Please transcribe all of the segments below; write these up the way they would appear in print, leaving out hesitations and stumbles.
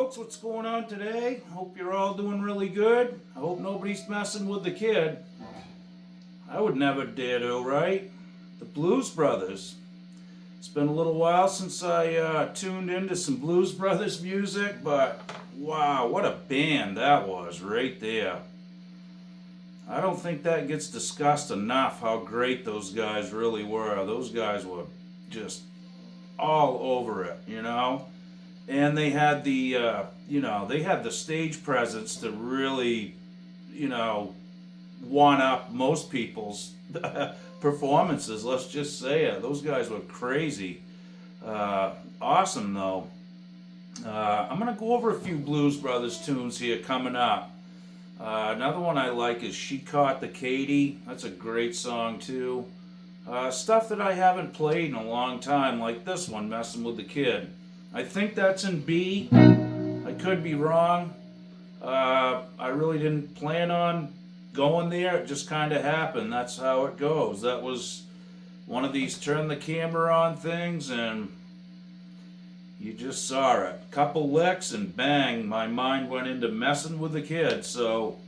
Folks, what's going on today? Hope you're all doing really good. I hope nobody's messing with the kid. I would never dare to, right? The Blues Brothers. It's been a little while since I tuned into some Blues Brothers music, but wow, what a band that was right there. I don't think that gets discussed enough how great those guys really were. Those guys were just all over it, you know? And they had the, they had the stage presence to really, one up most people's performances. Let's just say it. Those guys were crazy. Awesome though. I'm gonna go over a few Blues Brothers tunes here coming up. Another one I like is "She Caught the Katy." That's a great song too. Stuff that I haven't played in a long time, like this one, "Messing with the Kid." I think that's in B. I could be wrong. I really didn't plan on going there. It just kind of happened. That's how it goes. That was one of these turn the camera on things, and you just saw it. Couple licks, and bang, my mind went into "Messing with the Kid," so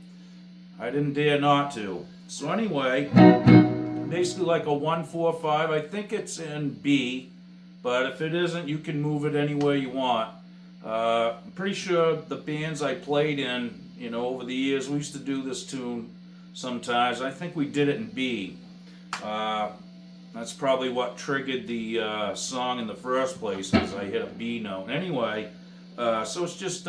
I didn't dare not to. So anyway, basically like a 1-4-5. I think it's in B. But if it isn't, you can move it anywhere you want. I'm pretty sure the bands I played in, over the years, we used to do this tune sometimes. I think we did it in B. That's probably what triggered the song in the first place, because I hit a B note. Anyway, so it's just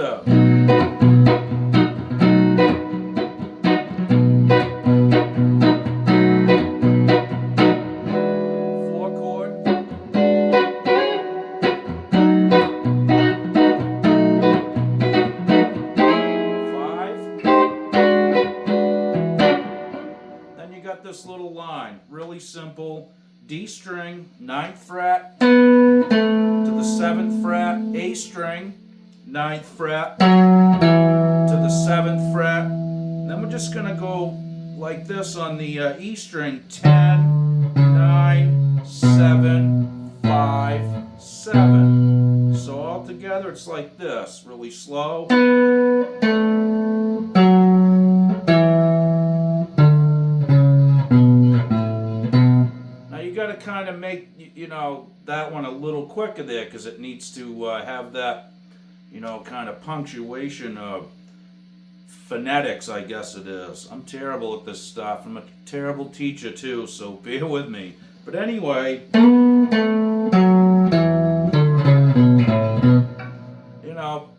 this little line, really simple. D string, 9th fret to the 7th fret, A string, 9th fret to the 7th fret. And then we're just going to go like this on the E string, 10, 9, 7, 5, 7. So all together it's like this, really slow. Kind of make that one a little quicker there, because it needs to have that kind of punctuation of phonetics, I guess it is. I'm terrible at this stuff. I'm a terrible teacher too, so bear with me. But anyway,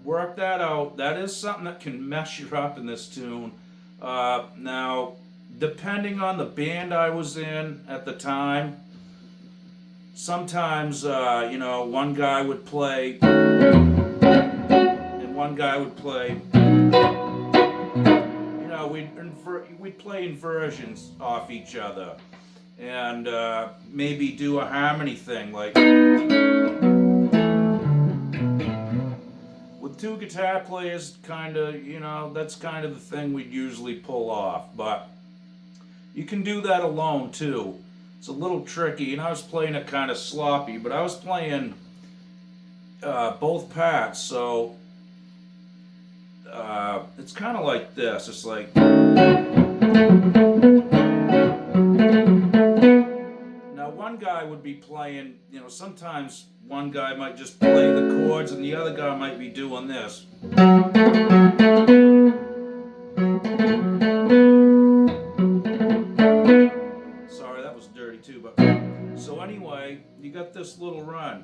work that out. That is something that can mess you up in this tune. Now, depending on the band I was in at the time, sometimes, one guy would play, and one guy would play, we'd play inversions off each other, and maybe do a harmony thing, like, with two guitar players, kind of, that's kind of the thing we'd usually pull off, but you can do that alone, too. It's a little tricky, and I was playing it kind of sloppy, but I was playing both parts, so it's kind of like this. It's like... Now one guy would be playing, you know, sometimes one guy might just play the chords and the other guy might be doing this. Sorry, that was dirty too, but so anyway, you got this little run,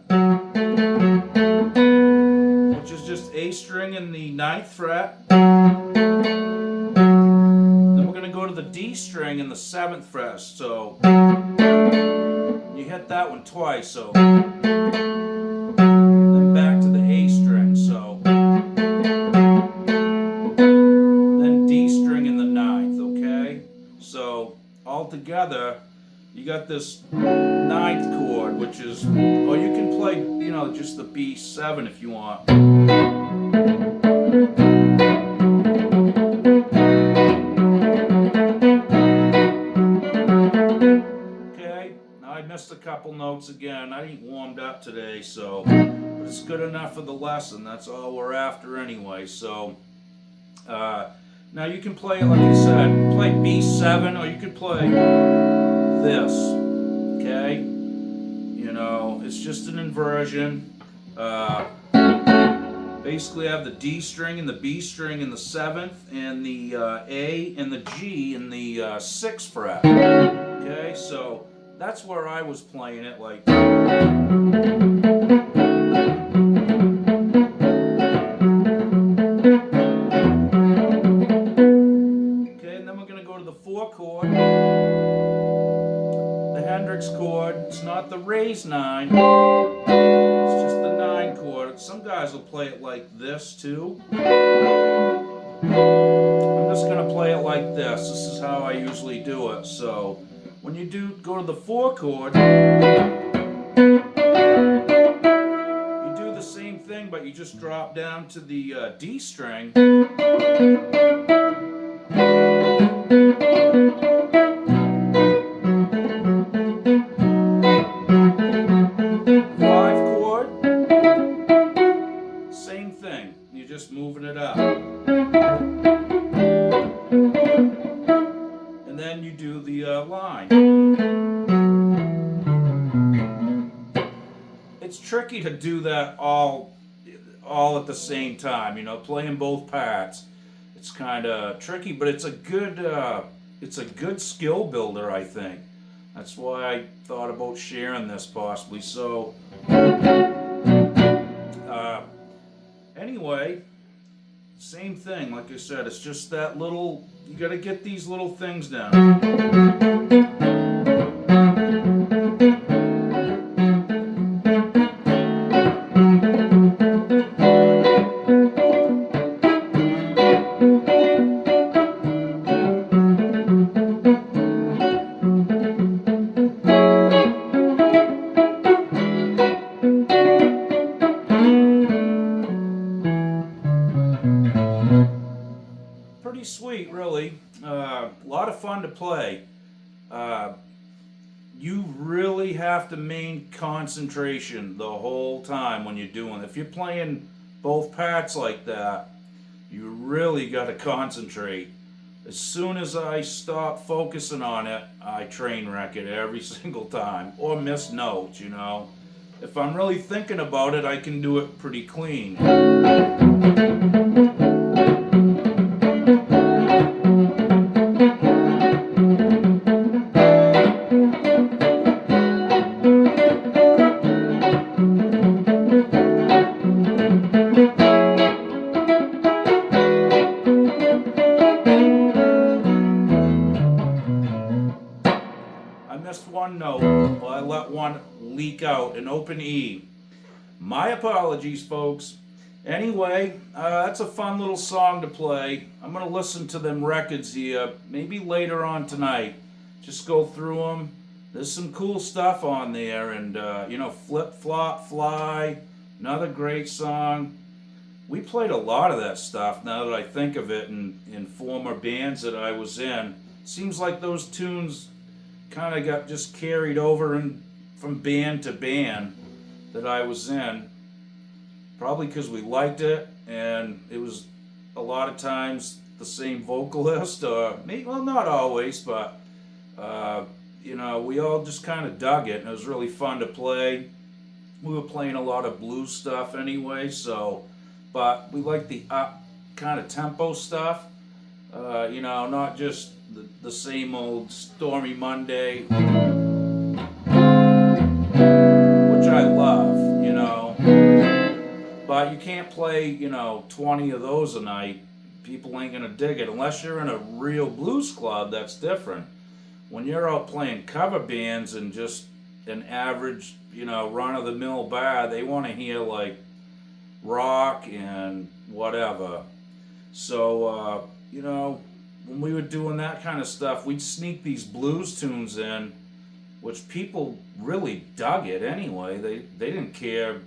which is just A string in the 9th fret. Then we're gonna go to the D string in the 7th fret. So you hit that one twice, so then back to the A string, so then D string in the 9th, okay? So all together, you got this 9th chord, which is, or you can play, you know, just the B7 if you want. I missed a couple notes again. I ain't warmed up today, so but it's good enough for the lesson. That's all we're after anyway. So now you can play, like I said, play B7, or you could play this. Okay, you know, it's just an inversion. Basically, I have the D string and the B string in the 7th, and the A and the G in the 6th fret. Okay, so that's where I was playing it, like. Okay, and then we're going to go to the 4 chord, the Hendrix chord. It's not the raised 9, it's just the 9 chord. Some guys will play it like this too. I'm just going to play it like this. This is how I usually do it. So when you do go to the 4 chord, you do the same thing, but you just drop down to the D string. 5 chord, same thing. You're just moving it up. And then you do the line. It's tricky to do that all at the same time, you know, playing both parts. It's kind of tricky, but it's a good skill builder, I think. That's why I thought about sharing this possibly. So anyway, same thing, like I said, it's just that little, you got to get these little things down. Pretty sweet, really. A lot of fun to play. You really have to maintain concentration the whole time when you're doing it. If you're playing both parts like that, you really got to concentrate. As soon as I stop focusing on it, I train wreck it every single time, or miss notes, you know. If I'm really thinking about it, I can do it pretty clean. One note, well, I let one leak out, an open E. My apologies, folks. Anyway, that's a fun little song to play. I'm going to listen to them records here, maybe later on tonight. Just go through them. There's some cool stuff on there, and, you know, Flip, Flop, Fly, another great song. We played a lot of that stuff, now that I think of it, in former bands that I was in. Seems like those tunes kind of got just carried over from band to band that I was in, probably because we liked it, and it was a lot of times the same vocalist, or maybe, well, not always, but you know, we all just kind of dug it, and it was really fun to play. We were playing a lot of blues stuff anyway, so, but we like the up kind of tempo stuff, you know, not just the same old Stormy Monday, which I love, you know, but you can't play, you know, 20 of those a night. People ain't gonna dig it unless you're in a real blues club. That's different. When you're out playing cover bands and just an average, you know, run-of-the-mill bar, they want to hear like rock and whatever. So, you know, when we were doing that kind of stuff, we'd sneak these blues tunes in, which people really dug it anyway. They didn't care.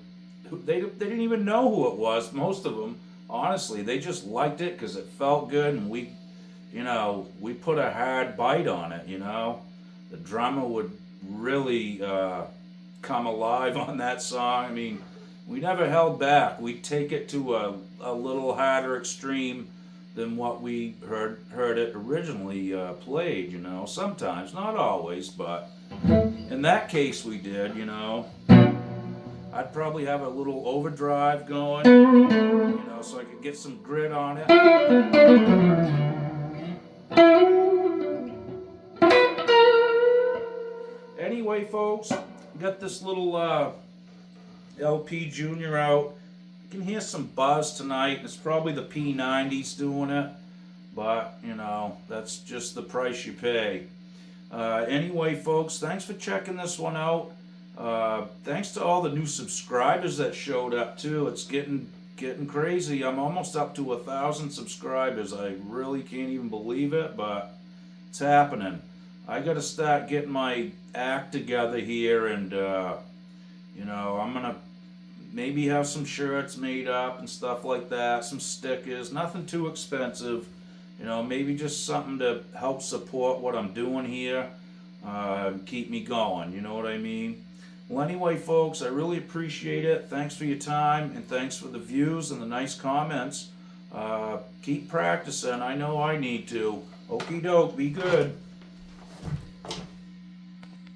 They didn't even know who it was, most of them. Honestly, they just liked it because it felt good, and we, you know, we put a hard bite on it, you know. The drummer would really come alive on that song. I mean, we never held back. We'd take it to a little harder extreme than what we heard it originally played, you know. Sometimes, not always, but in that case we did, you know. I'd probably have a little overdrive going, you know, so I could get some grit on it. Anyway, folks, got this little LP Junior out. You can hear some buzz tonight. It's probably the P90s doing it, but, you know, that's just the price you pay. Anyway, folks, thanks for checking this one out. Thanks to all the new subscribers that showed up too. It's getting crazy. I'm almost up to 1,000 subscribers. I really can't even believe it, but it's happening. I got to start getting my act together here, and you know, I'm gonna maybe have some shirts made up and stuff like that, some stickers, nothing too expensive, you know, maybe just something to help support what I'm doing here, keep me going, you know what I mean? Well, anyway, folks, I really appreciate it. Thanks for your time, and thanks for the views and the nice comments. Keep practicing. I know I need to. Okie doke, be good.